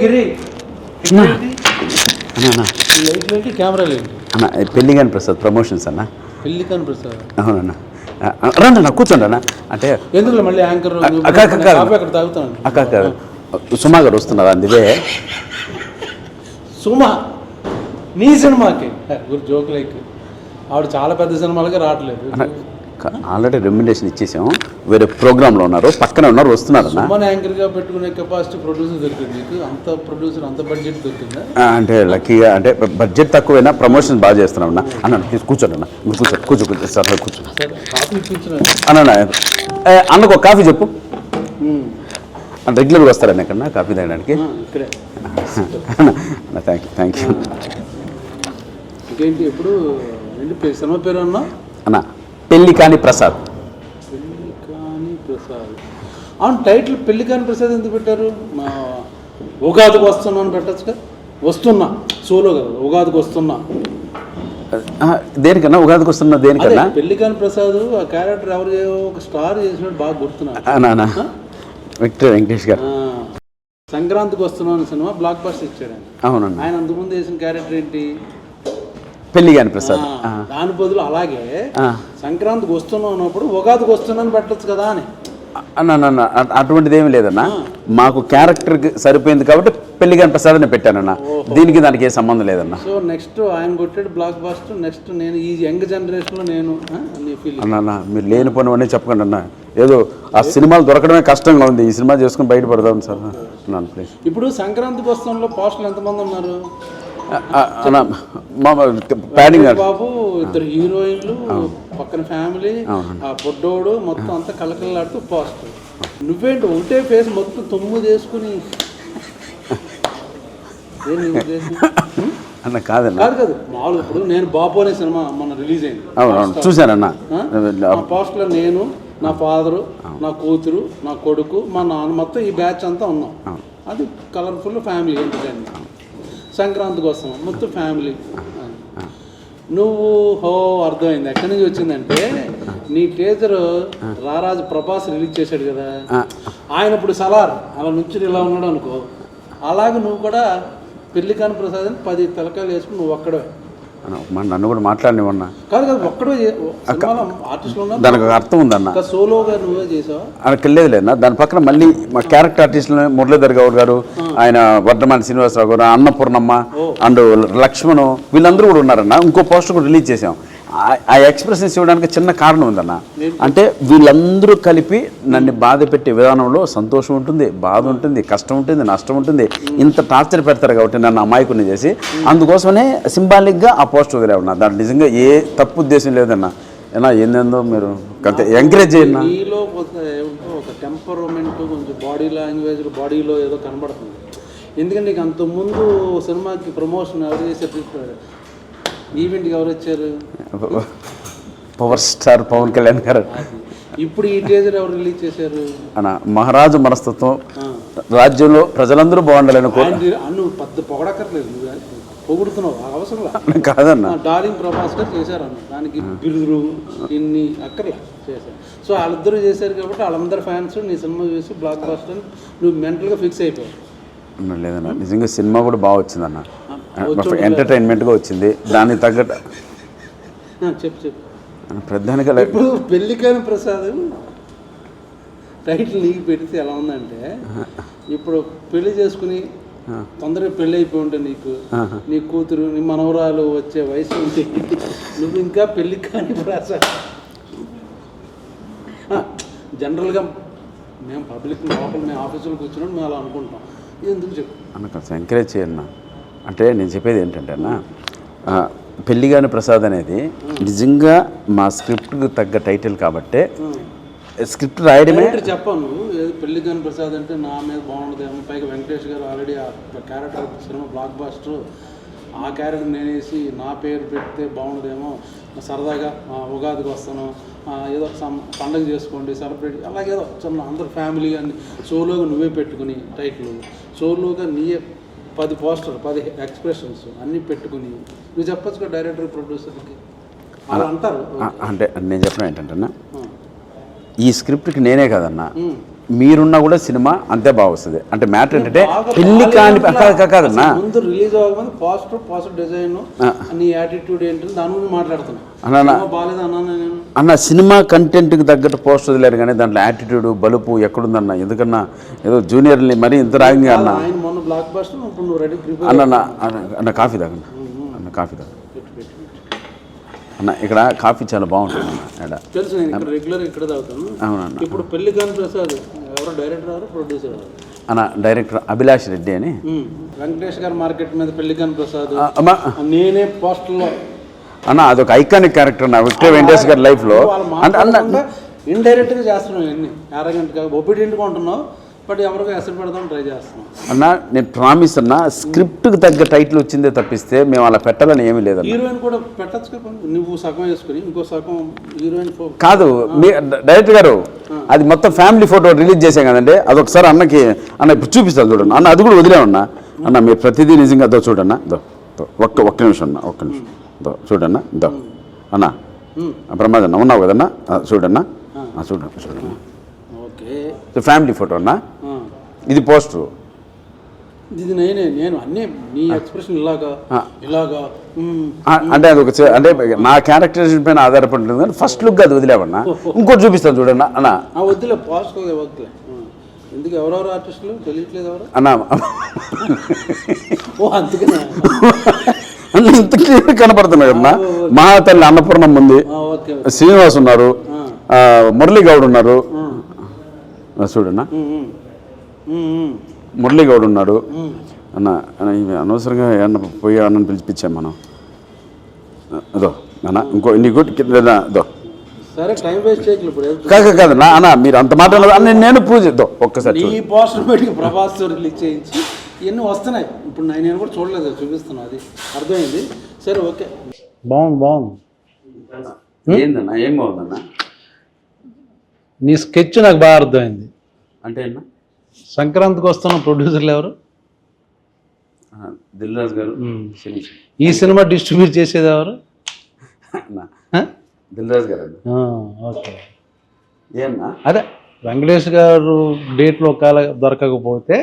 గిరి camera లేదు అన్న పెళ్ళిగాని Prasad promotions అన్న. పెళ్ళికాని ప్రసాద్ అవునన్నా రండి అన్న కూర్చోండి అన్న. అంటే ఎందుకు మళ్ళీ యాంకర్ అక్కడ తాగుతాను. అక్క సుమా గారు వస్తున్నారు అందుకే. సుమా నీ సినిమాకి జోక్ లైక్ ఆవిడ చాలా పెద్ద సినిమాలకి రావట్లేదు. ఆల్రెడీ రెమ్యునరేషన్ ఇచ్చేసాము, వేరే ప్రోగ్రాంలో ఉన్నారు, పక్కనే ఉన్నారు, వస్తున్నారు అన్న. సుమన్ యాంకర్గా పెట్టుకునే కెపాసిటీ ప్రొడ్యూసర్ దొరికింది నీకు? అంత ప్రొడ్యూసర్ అంత బడ్జెట్ దొరికిందా? అంటే లక్కీగా అంటే బడ్జెట్ తక్కువైనా ప్రమోషన్ బాగా చేస్తున్నాం అన్న. అన్న కూర్చోండి అన్న, కూర్చో సార్ కూర్చో కాఫీ ఇప్పించిన అన్న. అన్నకు ఒక కాఫీ చెప్పు. రెగ్యులర్గా వస్తారన్న ఇక్కడ కాఫీ తాగడానికి. ఇక్కడే థ్యాంక్ యూ. ఇంకేంటి ఎప్పుడు ఏంటి సినిమా పేరు అన్నా? అన్న పెళ్ళికాని ప్రసాద్. పెళ్ళికాని ప్రసాద్. అవును, టైటిల్ పెళ్ళికాని ప్రసాద్ ఎందుకు పెట్టారు? మా ఉగాదికి వస్తున్నా అని పెట్టచ్చుగా. వస్తున్నా సోలో కదా, ఉగాదికి వస్తున్నా దేనికన్నా? ఉగాదికి వస్తున్నా దేనికన్నా? పెళ్ళికాని ప్రసాద్ ఆ క్యారెక్టర్ ఎవరు ఒక స్టార్ చేసినట్టు బాగా గుర్తున్నా. విక్టర్ వెంకటేష్ గారు సంక్రాంతికి వస్తున్నాను సినిమా బ్లాక్ బస్టర్ ఇచ్చాడు ఆయన. అవునండి. ఆయన అంతకుముందు వేసిన క్యారెక్టర్ ఏంటి? పెళ్ళిగాని ప్రసాద్. దాని బదులు అలాగే సంక్రాంతికి వస్తున్నాం అన్నప్పుడు ఉగాదికి వస్తున్నాను పెట్టచ్చు కదా అని అన్న. అటువంటిది ఏమి లేదన్న, మాకు క్యారెక్టర్కి సరిపోయింది కాబట్టి పెళ్ళిగాని ప్రసాద్ అని పెట్టానన్న. దీనికి దానికి ఏ సంబంధం లేదన్న. సో నెక్స్ట్ ఆయన కొట్టాడు బ్లాక్ బస్టర్. నెక్స్ట్ నేను ఈ యంగ్ జనరేషన్లో నేను అన్న మీరు లేని పని అన్నీ చెప్పకండి అన్న. ఏదో ఆ సినిమాలు దొరకడమే కష్టంగా ఉంది, ఈ సినిమా చేసుకుని బయటపడదాం సార్ అన్నాను ప్లీజ్. ఇప్పుడు సంక్రాంతికి వస్తున్న పోస్టులు ఎంతమంది ఉన్నారు? బాబు, ఇద్దరు హీరోయిన్లు, పక్కన ఫ్యామిలీ, ఆ పొడ్డోడు, మొత్తం అంతా కలకలాడుతూ పోస్టర్. నువ్వేంటి ఒకటే ఫేస్ మొత్తం 9 వేసుకుని అన్న? కాదన్న, కాదు మామూలు. ఇప్పుడు నేను బాబు అనే సినిమా మొన్న రిలీజ్ అయింది, అవును చూశానన్న. పోస్టర్లో నేను, నా ఫాదరు, నా కూతురు, నా కొడుకు, మా నాన్న, మొత్తం ఈ బ్యాచ్ అంతా ఉన్నాం. అది కలర్ఫుల్ ఫ్యామిలీ ఎంటర్టైన్మెంట్. సంక్రాంతికి వస్తాం మొత్తం ఫ్యామిలీ. నువ్వు అర్థమైంది ఎక్కడి నుంచి వచ్చిందంటే, నీ టీజర్ రారాజు ప్రభాస్ రిలీజ్ చేశాడు కదా, ఆయన ఇప్పుడు సలార్ అలా నుంచి ఇలా ఉన్నాడు అనుకో, అలాగే నువ్వు కూడా పెళ్ళికాని ప్రసాద్ అని 10 తలకాయలు వేసుకుని నువ్వు ఒక్కడే. నన్ను కూడా మాట్లాడినవన్నా కాదు ఒక్కడే ఆర్టిస్టులు ఉన్నా, దానికి అర్థం ఉందన్న. సోలోగా నువ్వే చేసావా? అక్కడ లేదులేదన్న. దాని పక్కన మళ్ళీ మా క్యారెక్టర్ ఆర్టిస్టులు మురళీధర్ గౌడ్ గారు, ఆయన వర్ధమాని శ్రీనివాసరావు గారు, అన్నపూర్ణమ్మ అండ్ లక్ష్మణ్, వీళ్ళందరూ కూడా ఉన్నారన్న. ఇంకో పోస్టర్ కూడా రిలీజ్ చేసాం. ఆ ఎక్స్ప్రెషన్స్ ఇవ్వడానికి చిన్న కారణం ఉందన్న. అంటే వీళ్ళందరూ కలిపి నన్ను బాధ పెట్టే విధానంలో సంతోషం ఉంటుంది, బాధ ఉంటుంది, కష్టం ఉంటుంది, నష్టం ఉంటుంది. ఇంత టార్చర్ పెడతారు కాబట్టి నన్ను అమాయకుని చేసి, అందుకోసమనే సింబాలిక్గా ఆ పోస్టర్ వదిలే ఉన్నా. దాంట్లో నిజంగా ఏ తప్పు ఉద్దేశం లేదన్న. ఏనా ఏందేందో మీరు ఎంకరేజ్ చేయండి. నీలో ఒక టెంపరమెంట్, కొంచెం బాడీ లాంగ్వేజ్, బాడీలో ఏదో కనబడుతుంది. ఎందుకంటే నీకు అంతకుముందు సినిమాకి ప్రమోషన్ ఎవరు చేసే, ఈవెంట్కి ఎవరు వచ్చారు? పవర్ స్టార్ పవన్ కళ్యాణ్ గారు. ఇప్పుడు ఈ టీజర్ ఎవరు రిలీజ్ చేశారు? అన్న మహారాజు మనస్తత్వం, రాజ్యంలో ప్రజలందరూ బాగుండాలని నువ్వు పెద్ద పొగడక్కర్లేదు, నువ్వు పొగుడుతున్నావు అవసరం కాదన్న. డార్లింగ్ ప్రభాస్ గారు చేశారు అన్న, దానికి బిరుదులు ఇన్ని అక్కర్లా చేశారు. సో వాళ్ళిద్దరూ చేశారు కాబట్టి వాళ్ళందరూ ఫ్యాన్స్ నీ సినిమా చూసి బ్లాక్ బస్టర్ నువ్వు మెంటల్గా ఫిక్స్ అయిపోయావు. లేదన్న, నిజంగా సినిమా కూడా బాగా వచ్చిందన్న, ఎంటర్టైన్మెంట్గా వచ్చింది. దానికి తగ్గట్టు చెప్పు ప్రధానిగా ఇప్పుడు పెళ్ళికాని ప్రసాద్ టైటిల్ నీకు పెడితే ఎలా ఉందంటే, ఇప్పుడు పెళ్లి చేసుకుని తొందరగా పెళ్ళి అయిపోయి ఉంటే నీకు, నీ కూతురు, నీ మనవరాలు వచ్చే వయసు ఉంటే నువ్వు ఇంకా పెళ్ళికాని ప్రసాద్. జనరల్గా మేము పబ్లిక్ లోపల మేము ఆఫీసులో కూర్చున్నాం, మేము అలా అనుకుంటాం. ఎందుకు చెప్పు అన్న, ఎంకరేజ్ చేయన్నా. అంటే నేను చెప్పేది ఏంటంటే అన్న, పెళ్ళిగాని ప్రసాద్ అనేది నిజంగా మా స్క్రిప్ట్కి తగ్గ టైటిల్ కాబట్టే స్క్రిప్ట్ రాయడమే. చెప్పాను పెళ్ళికాని ప్రసాద్ అంటే నా మీద బాగుండదేమో, పైగా వెంకటేష్ గారు ఆల్రెడీ ఆ క్యారెక్టర్ సినిమా బ్లాక్ బస్టర్, ఆ క్యారెక్టర్ నేనేసి నా పేరు పెడితే బాగుండదేమో, సరదాగా ఉగాదికి వస్తాను, ఏదో పండగ చేసుకోండి సెలబ్రేట్, అలాగేదో చిన్న అందరు ఫ్యామిలీ అని సోలోగా నువ్వే పెట్టుకుని టైటిల్, సోలోగా నీయే 10 పోస్టర్ 10 ఎక్స్ప్రెషన్స్ అన్నీ పెట్టుకుని నువ్వు చెప్పచ్చు కదా డైరెక్టర్ ప్రొడ్యూసర్కి. అలా అంటారు. అంటే నేను చెప్పిన ఏంటంటే ఈ స్క్రిప్ట్కి నేనే కదన్నా, మీరున్నా కూడా సినిమా అంతే బాగా వస్తుంది. అంటే మ్యాటర్ ఏంటంటే బాగా పెళ్లి కాని కాదన్నా, అసలు ముందు రిలీజ్ అవ్వకముందు పాజిటివ్ డిజైన్ నీ యాటిట్యూడ్ ఏంటి దాని గురించి మాట్లాడుతున్నా. బాగాలేదు అన్నా నేను అన్న సినిమా కంటెంట్కి తగ్గట్టు పోస్ట్ వదిలేరు కానీ దాంట్లో యాటిట్యూడ్ బలుపు ఎక్కడుందన్న. ఎందుకన్నా ఏదో జూనియర్ని మరీ ఇంత రాగింగ్ అన్న. ఆయన మొన్న బ్లాక్ బస్టర్ ఇప్పుడు నువ్వు రెడీ ప్రిపేర్ అన్న కాఫీ తాగండి అన్న, కాఫీ తాగండి అన్న. ఇక్కడ కాఫీ చాలా బాగుంటుంది అన్న. తెలుసు, నేను ఇక్కడ రెగ్యులర్ ఇక్కడ తాగుతాను. అవునన్న. ఇప్పుడు పెళ్లికాని ప్రసాద్ ఎవరో డైరెక్టర్ ఎవరు ప్రొడ్యూసర్ ఎవరు అన్న? డైరెక్టర్ అభిలాష్ రెడ్డి అని. వెంకటేష్ గారి మార్కెట్ మీద పెళ్లికాని ప్రసాద్ అమ్మా నేనే పోస్టర్లో అన్న అదొక ఐకానిక్ క్యారెక్టర్ అన్న విక్టర్ వెంకటేష్ గారి లైఫ్లో. అంటే అన్న ఇండైరెక్ట్గా చేస్తున్నావు ఇవన్నీ అరగంటగా ఒబీడియంట్గా ఉంటున్నావు, బట్ ఎవరికో ఎసరు పెడదాం ట్రై చేస్తున్నాం అన్న. నేను ప్రామిస్ అన్న, స్క్రిప్ట్కి తగ్గ టైటిల్ వచ్చిందే తప్పిస్తే మేము అలా పెట్టాలని ఏమీ లేదన్న. హీరోయిన్ కూడా పెట్టచ్చు కదా, నువ్వు సగం వేసుకుని ఇంకో సగం హీరోయిన్ కాదు. మీ డైరెక్టర్ గారు అది మొత్తం ఫ్యామిలీ ఫోటో రిలీజ్ చేసాం కదండి, అదొకసారి అన్నకి అన్న ఇప్పుడు చూపిస్తాను చూడండి అన్న. అది కూడా వదిలేమన్నా అన్న, మీరు ప్రతిదీ నిజంగా దో చూడన్నా. దో ఒక్క నిమిషం అన్న, ఒక్క నిమిషం దో చూడన్నా. దో అన్న ప్రమాదన్న ఉన్నావు కదన్నా, చూడన్నా చూడన్నా. ఓకే ఫ్యామిలీ ఫోటో అన్న, ఇది పోస్టరు. ఇది నేను అన్నీ నీ ఎక్స్ప్రెషన్ ఇలాగా అంటే అది ఒక అంటే నా క్యారెక్టరైజేషన్ పైన ఆధారపడి ఉంటుంది కానీ ఫస్ట్ లుక్ అది వదిలేవన్నా. ఇంకోటి చూపిస్తాను చూడన్నా అన్న. వద్దులే పాస్ట్ వద్దులే. ఎందుకు ఎవరెవరు ఆర్టిస్టులు తెలియట్లేదు ఎవరు అన్న? ఓ అందుకనే అన్న ఇంత క్లియర్ కనపడుతున్నాయి కదన్నా. మహాతల్లి అన్నపూర్ణమ్మ ఉంది, శ్రీనివాస్ ఉన్నారు, మురళీ గౌడ్ ఉన్నారు చూడన్నా, మురళీ గౌడ్ ఉన్నాడు అన్న. అనవసరంగా ఏమన్నా పోయి అన్నని పిలిపించాం మనం. అదో అన్న ఇంకో నీకు దో సరే టైం వేస్ట్ చేయట్లేదు ఇప్పుడు. కాదు నా అన్న, మీరు అంత మాట్లాడదు. నేను ప్రూవ్ చేద్దాం ఒక్కసారి. ఈ పోస్టర్ పెట్టి ప్రభాస్ రిలీజ్ చేయించి ఇవన్నీ వస్తున్నాయి. ఇప్పుడు నేను కూడా చూడలేదు, చూపిస్తున్నాను, అది అర్థమైంది. సరే ఓకే, బాగుంది. ఏందన్నా? ఏం బాగుందన్నా? నీ స్కెచ్ నాకు బాగా అర్థమైంది. అంటే అన్న సంక్రాంతికి వస్తున్న ప్రొడ్యూసర్లు ఎవరు? దిల్ రాజు గారు. ఈ సినిమా డిస్ట్రిబ్యూట్ చేసేది ఎవరు? దిల్ రాజు గారు. ఓకే. ఏమన్నా అదే వెంకటేష్ గారు డేట్లో ఒకవేళ దొరకకపోతే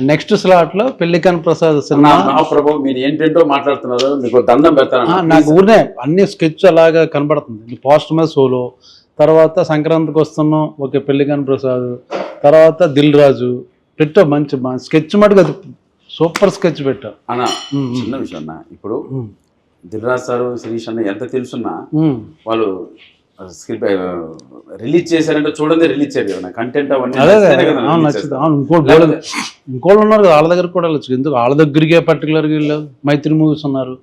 నెక్స్ట్ స్లాట్లో పెళ్లికాని ప్రసాద్ సినిమా. ప్రభు మీరు ఏంటంటో మాట్లాడుతున్నారు, మీకు దండం పెడతాను. నాకు ఊరినే అన్ని స్కెచ్ అలాగా కనబడుతుంది. పోస్ట్ మీద సోలో, తర్వాత సంక్రాంతికి వస్తున్నాం ఓకే పెళ్లికాని ప్రసాద్, తర్వాత దిల్ రాజు పెట్టావు. మంచి స్కెచ్ మటుకు అది సూపర్ స్కెచ్ పెట్టావు అన్న. చిన్న విషయం అన్న, ఇప్పుడు దిల్ రాజు సార్ శిరీష్ అన్న ఎంత తెలుసున్నా వాళ్ళు స్క్రిప్ట్ రిలీజ్ చేశారంటే చూడండి రిలీజ్ చేయరు కదా కంటెంట్ అవన్నీ. ఇంకోళ్ళు ఉన్నారు కదా వాళ్ళ దగ్గర కూడా వెళ్ళచ్చు. ఎందుకు వాళ్ళ దగ్గరికే పర్టికులర్గా వెళ్ళావు? మైత్రి మూవీస్ ఉన్నారు,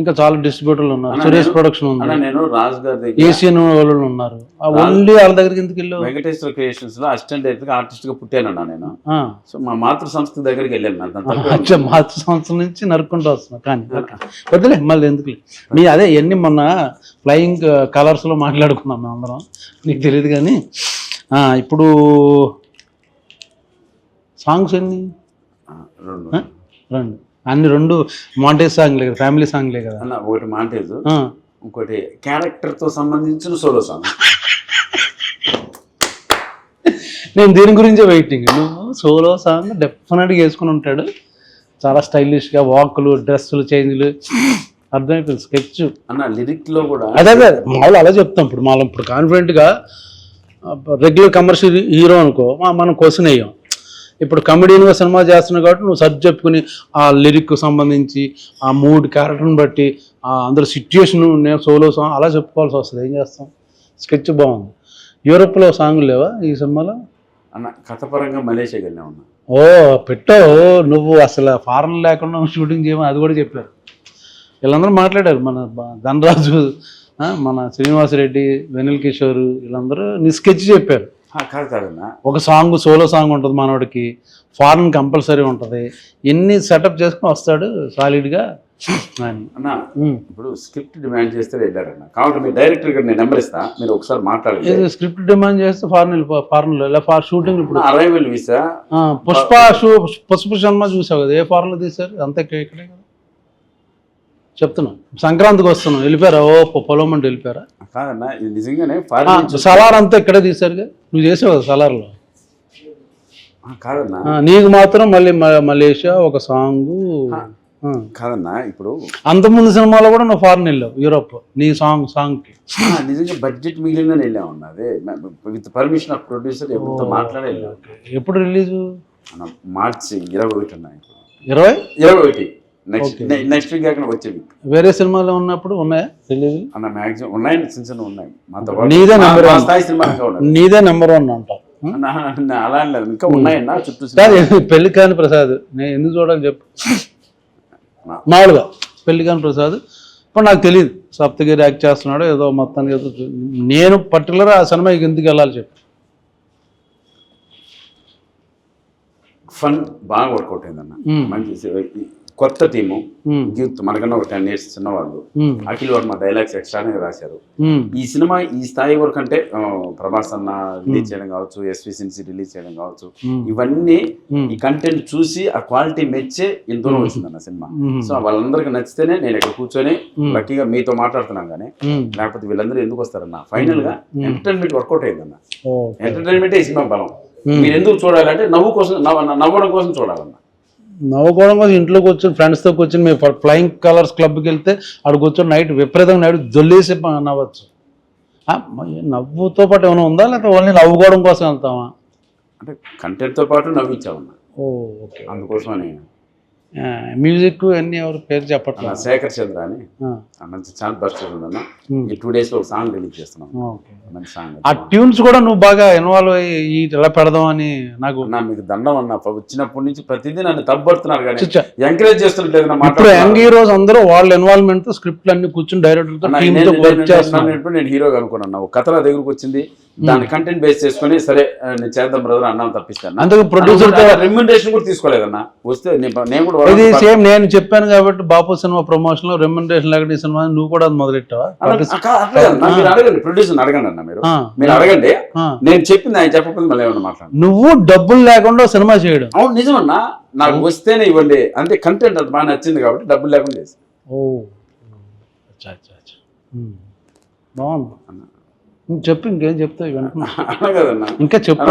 ఇంకా చాలా డిస్ట్రిబ్యూటర్లు ఉన్నారు, సురేష్ ప్రొడక్షన్ ఉంది, నేను రాజు గారి దగ్గర ఏషియన్ వాళ్ళు ఉన్నారు. ఓన్లీ వాళ్ళ దగ్గరికి ఎందుకు వెళ్ళావు? వెంకటేశ్వర క్రియేషన్స్ లో అసిస్టెంట్ డైరెక్టర్ ఆర్టిస్ట్ గా పుట్టానన్నా నేను. సో మా మాతృ సంస్థ దగ్గరికి వెళ్ళాను. మాతృ సంస్థ నుంచి నరుక్కుంటూ వస్తున్నా. కానీ వద్దులే మళ్ళీ ఎందుకు మీ అదే ఎన్ని మొన్న ఫ్లయింగ్ కలర్స్ లో మాట్లాడుకున్నాం మేము అందరం, నీకు తెలియదు. కానీ ఇప్పుడు సాంగ్స్ ఎన్ని? రెండు. అన్ని రెండు మాంటేజ్ సాంగ్లే కదా, ఫ్యామిలీ సాంగ్లే కదా అన్న. ఒకటి మాంటేజ్, ఇంకోటి క్యారెక్టర్ తో సంబంధించిన సోలో సాంగ్. నేను దీని గురించే వెయిటింగ్. నువ్వు సోలో సాంగ్ డెఫినెట్గా వేసుకుని ఉంటాడు, చాలా స్టైలిష్గా వాకులు, డ్రెస్సులు, చేంజ్లు అర్థమైపోయింది. స్కెచ్ అన్న లిరిక్ లో కూడా అదే మామూలు అలా చెప్తాం. ఇప్పుడు మనం ఇప్పుడు కాన్ఫిడెంట్గా రెగ్యులర్ కమర్షియల్ హీరో అనుకో మనం క్వశ్చన్ వేయం. ఇప్పుడు కమెడీన్గా సినిమా చేస్తున్నావు కాబట్టి నువ్వు సర్చ్ చెప్పుకుని ఆ లిరిక్ సంబంధించి ఆ మూడ్ క్యారెక్టర్ని బట్టి అందరూ సిచ్యుయేషన్ నేను సోలో సాంగ్ అలా చెప్పుకోవాల్సి వస్తుంది. ఏం చేస్తాం? స్కెచ్ బాగుంది. యూరోప్లో సాంగులు లేవా ఈ సినిమాలో? అన్న కథపరంగా మలేషియాకి వెళ్ళా ఉన్నా. ఓ పెట్టావు నువ్వు, అసలు ఫారెన్ లేకుండా షూటింగ్ చేయమని అది కూడా చెప్పారు. వీళ్ళందరూ మాట్లాడారు, మన ధనరాజు, మన శ్రీనివాస్ రెడ్డి, వెనిల్ కిషోర్, వీళ్ళందరూ నీ స్కెచ్ చెప్పారు. కాదన్నా ఒక సాంగ్ సోలో సాంగ్ ఉంటుంది మనోడికి, ఫారెన్ కంపల్సరీ ఉంటుంది, ఎన్ని సెటప్ చేసుకుని వస్తాడు సాలిడ్గా అన్న. ఇప్పుడు స్క్రిప్ట్ డిమాండ్ చేస్తే వెళ్ళారన్న, కాబట్టి మీ డైరెక్టర్ గారు నేను నెంబర్ ఇస్తా, మీరు ఒకసారి మాట్లాడండి. స్క్రిప్ట్ డిమాండ్ చేస్తే ఫారెన్లో ఇలా షూటింగ్. ఇప్పుడు అరైవల్ వీసా పుష్ప సినిమా చూసావు కదా, ఏ ఫారెన్లో తీశారు? అంతా ఇక్కడే కదా చెప్తున్నాం. సంక్రాంతికి వస్తున్నాం, వెళ్ళిపోయారా? ఓ పొలం అంటే వెళ్ళిపోయారా? కాదన్నా ఇది నిజంగానే సలార్ అంతా ఇక్కడే తీశారుగా, నువ్వు చేసావు కదా సలార్లో. కాదన్నా నీకు మాత్రం మళ్ళీ మలేషియా ఒక సాంగ్. కాదన్నా ఇప్పుడు అంతకుముందు సినిమాలో కూడా నువ్వు ఫారెన్ వెళ్ళావు, యూరోప్, నీ సాంగ్కి. నిజంగా బడ్జెట్ మిగిలిందని వెళ్ళామన్నా, అదే విత్ పర్మిషన్ ఆఫ్ ప్రొడ్యూసర్ ఎవరితో మాట్లాడే వెళ్ళాం. ఎప్పుడు రిలీజు? మార్చి 21 అన్నా. 21 నెక్స్ట్ వీక్ అక్కడ వచ్చే వీక్. వేరే సినిమాలో ఉన్నప్పుడు ఉన్నాయా రిలీజ్? అన్న మ్యాక్సిమం ఉన్నాయండి, చిన్న చిన్న ఉన్నాయి. మాతో నీదే నెంబర్ వన్ స్థాయి సినిమా నీదే నెంబర్ వన్ అంటావు. అలా లేదు, ఇంకా ఉన్నాయన్నా చుట్టూ. పెళ్లి కాని ప్రసాద్ నేను ఎందుకు చూడాలి చెప్పు? మామూలుగా పెళ్లి కాని ప్రసాద్ ఇప్పుడు నాకు తెలియదు, సప్తగిరి యాక్ట్ చేస్తున్నాడు ఏదో మొత్తానికి ఏదో. నేను పర్టికులర్ ఆ సినిమాకి ఎందుకు వెళ్ళాలి చెప్పు? ఫన్ బాగా వర్కౌట్ అయిందన్న. మంచి కొత్త టీము, యూత్ మనకన్నా ఒక 10 years చిన్నవాళ్ళు. అఖిల్ వర్మ డైలాగ్స్ ఎక్స్ట్రానే రాశారు. ఈ సినిమా ఈ స్థాయి వరకు అంటే ప్రభాస్ అన్న రిలీజ్ చేయడం కావచ్చు, ఎస్వి సిన్సి రిలీజ్ చేయడం కావచ్చు, ఇవన్నీ ఈ కంటెంట్ చూసి ఆ క్వాలిటీ మెచ్చే ఇంత దూరం వచ్చిందన్న సినిమా. సో వాళ్ళందరికీ నచ్చితేనే నేను ఇక్కడ కూర్చొని లక్కీగా మీతో మాట్లాడుతున్నాను. కానీ లేకపోతే వీళ్ళందరూ ఎందుకు వస్తారన్న? ఫైనల్ గా ఎంటర్టైన్మెంట్ వర్కౌట్ అయిందన్న. ఎంటర్టైన్మెంటే ఈ సినిమా బలం. మీరు ఎందుకు చూడాలంటే నవ్వడం కోసం చూడాలన్న. నవ్వుకోవడం కోసం ఇంట్లోకి వచ్చి ఫ్రెండ్స్తో కూర్చొని మేము ఫ్లయింగ్ కలర్స్ క్లబ్కి వెళ్తే అక్కడికి కూర్చొని నైట్ విపరీతంగా నైట్ జొల్లేసి నవ్వచ్చు. నవ్వుతో పాటు ఏమైనా ఉందా, లేకపోతే ఓన్లీ నవ్వుకోవడం కోసం వెళ్తామా? అంటే కంటెంట్తో పాటు నవ్వించామన్నా. ఓకే, అందుకోసమని. మ్యూజిక్ అన్ని ఎవరు పేరు చెప్పట్లా? శేఖర్ చంద్ర అని మంచి ఛాన్స్ బస్ట్ ఉందన్న. ఈ 2 days లో ఒక సాంగ్ రిలీజ్ చేస్తున్నాం. మంచి సాంగ్. ఆ ట్యూన్స్ కూడా నువ్వు బాగా ఇన్వాల్వ్ అయ్యి ఎలా పెడదాం అని నాకు. మీకు దండం అన్న, వచ్చినప్పటి నుంచి ప్రతిదీ నన్ను తప్పడుతున్నారు కానీ ఎంకరేజ్ చేస్తున్నట్లేదు. ఇప్పుడు యంగ్ హీరోస్ అందరూ వాళ్ళ ఇన్వాల్వ్మెంట్ తో స్క్రిప్ట్లు అన్ని కూర్చొని డైరెక్టర్ నేను హీరోగా అనుకున్నాను. ఒక కథ నా దగ్గరకు వచ్చింది, దాని కంటెంట్ బేస్ చేసుకుని సరే నేను చేద్దాం బ్రదర్ అన్నాను తప్పిస్తాను. అందుకు ప్రొడ్యూసర్ రెమ్యునరేషన్ కూడా తీసుకోలేదన్నా. వస్తే నేను కూడా ఇది సేమ్ నేను చెప్పాను కాబట్టి బాపు సినిమా ప్రమోషన్ లో రెమ్యునరేషన్ లేకపోతే ఈ సినిమా నువ్వు కూడా మొదలెట్టావా? మీరు అడగండి, ప్రొడ్యూసర్ అడగండి అన్న. మీరు అడగండి, నేను చెప్పింది ఆయన చెప్పకపోతే మళ్ళీ ఏమన్నా మాట్లాడు. నువ్వు డబ్బులు లేకుండా సినిమా చేయడం అవును నిజమన్నా. నాకు వస్తేనే ఇవ్వండి అంతే. కంటెంట్ అది బాగా నచ్చింది కాబట్టి డబ్బులు లేకుండా చేసి. బాగుంది, చెప్పు. ఇంకేం చెప్తావు అన్నా కదన్నా? ఇంకా చెప్పు.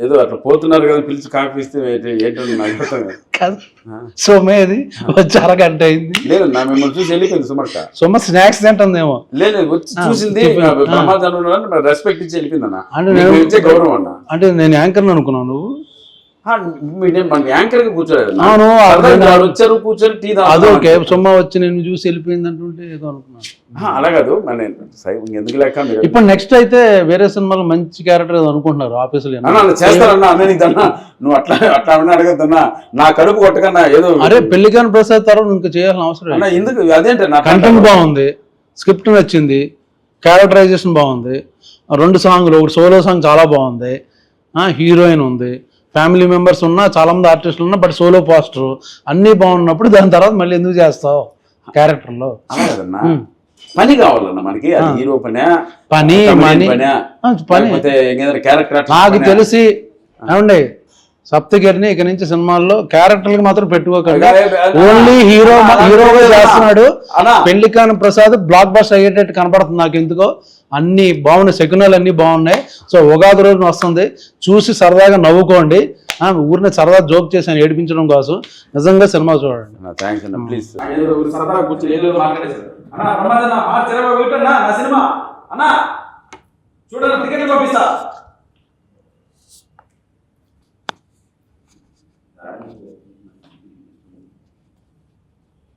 ఏదో అట్లా పోతున్నారు కదా, పిలిచి కాఫీ ఇస్తే ఏంటో నాకు కాదు. సోమేది వచ్చి అరగంట అయింది. లేదన్నా, మిమ్మల్ని చూసి వెళ్ళిపోయింది సుమక్క. సోమ స్నాక్స్ తింటుందేమో. లేదు, వచ్చి చూసింది, ప్రమాదాలు రెస్పెక్ట్ ఇచ్చి వెళ్ళిపోయింది అన్న. అంటే గౌరవం అన్న. అంటే నేను యాంకర్ అనుకున్నాను, నువ్వు యాంకర్ గా కూర్చోలేదు. వచ్చారు కూర్చొని టీ అదొకే. సొమ్మ వచ్చి నేను చూసి వెళ్ళిపోయింది అంటుంటే ఏదో అనుకున్నాను. అలా కాదు, ఎందుకు లేక. ఇప్పుడు నెక్స్ట్ అయితే వేరే సినిమాలో మంచి క్యారెక్టర్ అనుకుంటున్నారు ఆఫీసులో. చేస్తారన్నా అన్న, నువ్వు అట్లా అట్లా అడగద్దన్నా. నా కడుపు కొట్టకన్నా ఏదో. అరే పెళ్లికాని ప్రసాద్ తర్వాత ఇంకా చేయాల్సిన అవసరం ఎందుకు? అదేంటే కంటెంట్ బాగుంది, స్క్రిప్ట్ నచ్చింది, క్యారెక్టరైజేషన్ బాగుంది, 2 సాంగ్లు, ఒకటి సోలో సాంగ్ చాలా బాగుంది, హీరోయిన్ ఉంది, ఫ్యామిలీ మెంబర్స్ ఉన్నా, చాలా మంది ఆర్టిస్టులు ఉన్నా, బట్ సోలో పోస్టర్ అన్నీ బాగున్నప్పుడు దాని తర్వాత మళ్ళీ ఎందుకు చేస్తావు క్యారెక్టర్లో? పని కావాలన్నా మనకి. హీరో పని క్యారెక్టర్. నాకు తెలిసి ఏమండి, సప్తగిరిని ఇక నుంచి సినిమాల్లో క్యారెక్టర్కి మాత్రం పెట్టుకోకండి. ఓన్లీ హీరోగా చేస్తున్నాడు. పెళ్లికాని ప్రసాద్ బ్లాక్ బస్టర్ అయ్యేటట్టు కనపడుతుంది నాకు ఎందుకో. అన్ని బాగున్నాయి, శకునాలు అన్ని బాగున్నాయి. సో ఉగాది రోజున వస్తుంది, చూసి సరదాగా నవ్వుకోండి. ఊరిని సరదా జోక్ చేశాను ఏడిపించడం కోసం. నిజంగా సినిమా చూడండి.